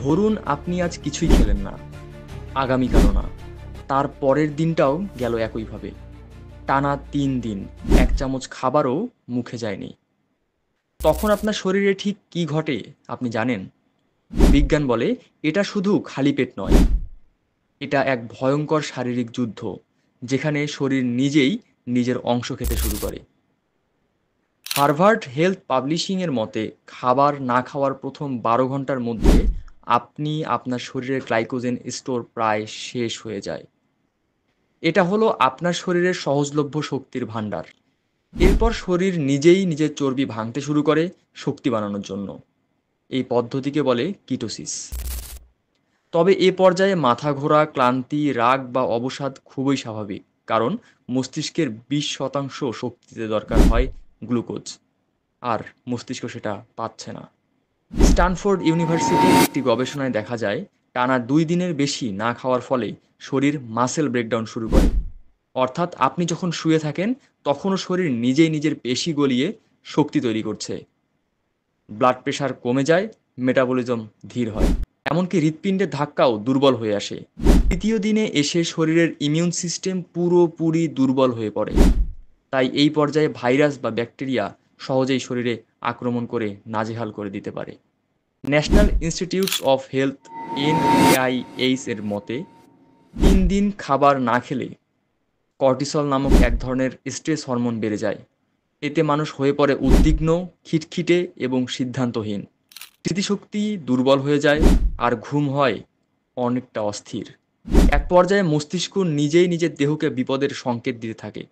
ধরুন আপনি আজ কিছুই খেলেন না, আগামীকালও না, তার পরের দিনটাও গেল একইভাবে। টানা ৩ দিন ১ চামচ খাবারও মুখে যায়নি। তখন আপনার শরীরে ঠিক কী ঘটে আপনি জানেন? বিজ্ঞান বলে এটা শুধু খালি পেট নয়, এটা এক ভয়ঙ্কর শারীরিক যুদ্ধ, যেখানে শরীর নিজেই নিজের অংশ খেতে শুরু করে। হার্ভার্ড হেলথ পাবলিশিংয়ের মতে খাবার না খাওয়ার প্রথম ১২ ঘন্টার মধ্যে আপনি আপনার শরীরের গ্লাইকোজেন স্টোর প্রায় শেষ হয়ে যায়। এটা হলো আপনার শরীরের সহজলভ্য শক্তির ভাণ্ডার। এরপর শরীর নিজেই নিজের চর্বি ভাঙতে শুরু করে শক্তি বানানোর জন্য। এই পদ্ধতিকে বলে কিটোসিস। তবে এ পর্যায়ে মাথা ঘোরা, ক্লান্তি, রাগ বা অবসাদ খুবই স্বাভাবিক, কারণ মস্তিষ্কের ২০% শক্তিতে দরকার হয় গ্লুকোজ, আর মস্তিষ্ক সেটা পাচ্ছে না। স্টানফোর্ড ইউনিভার্সিটির একটি গবেষণায় দেখা যায়, টানা ২ দিনের বেশি না খাওয়ার ফলে শরীর মাসেল ব্রেকডাউন শুরু করে। অর্থাৎ আপনি যখন শুয়ে থাকেন তখনও শরীর নিজেই নিজের পেশি গলিয়ে শক্তি তৈরি করছে। ব্লাড প্রেশার কমে যায়, মেটাবলিজম ধীর হয়, এমনকি হৃৎপিণ্ডের ধাক্কাও দুর্বল হয়ে আসে। তৃতীয় দিনে এসে শরীরের ইমিউন সিস্টেম পুরোপুরি দুর্বল হয়ে পড়ে। তাই এই পর্যায়ে ভাইরাস বা ব্যাকটেরিয়া সহজেই শরীরে আক্রমণ করে নাজেহাল করে দিতে পারে। National institutes of health NIH এর মতে ৩ দিন খাবার না খেলে কর্টিসল নামক এক ধরনের স্ট্রেস হরমোন বেড়ে যায়। এতে মানুষ হয়ে পড়ে উদ্বিগ্ন, খিটখিটে এবং সিদ্ধান্তহীন। স্মৃতিশক্তি দুর্বল হয়ে যায়, আর ঘুম হয় অনেকটা অস্থির। এক পর্যায়ে মস্তিষ্ক নিজেই নিজের দেহকে বিপদের সংকেত দিতে থাকে।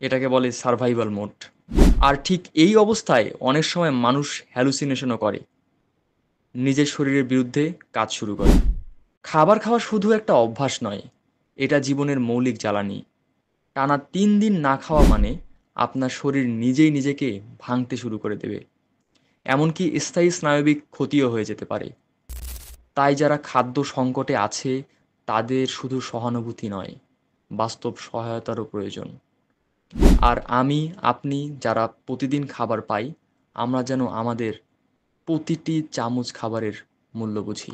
এটাকে বলে সার্ভাইভাল মোড। আর ঠিক এই অবস্থায় অনেক সময় মানুষ হ্যালুসিনেশনও করে, নিজের শরীরের বিরুদ্ধে কাজ শুরু করে। খাবার খাওয়া শুধু একটা অভ্যাস নয়, এটা জীবনের মৌলিক জ্বালানি। টানা ৩ দিন না খাওয়া মানে আপনার শরীর নিজেই নিজেকে ভাঙতে শুরু করে দেবে। এমনকি স্থায়ী স্নায়বিক ক্ষতিও হয়ে যেতে পারে। তাই যারা খাদ্য সংকটে আছে তাদের শুধু সহানুভূতি নয়, বাস্তব সহায়তারও প্রয়োজন। আর আমি, আপনি যারা প্রতিদিন খাবার পাই, আমরা যেন আমাদের প্রতিটি চামচ খাবারের মূল্য বুঝি।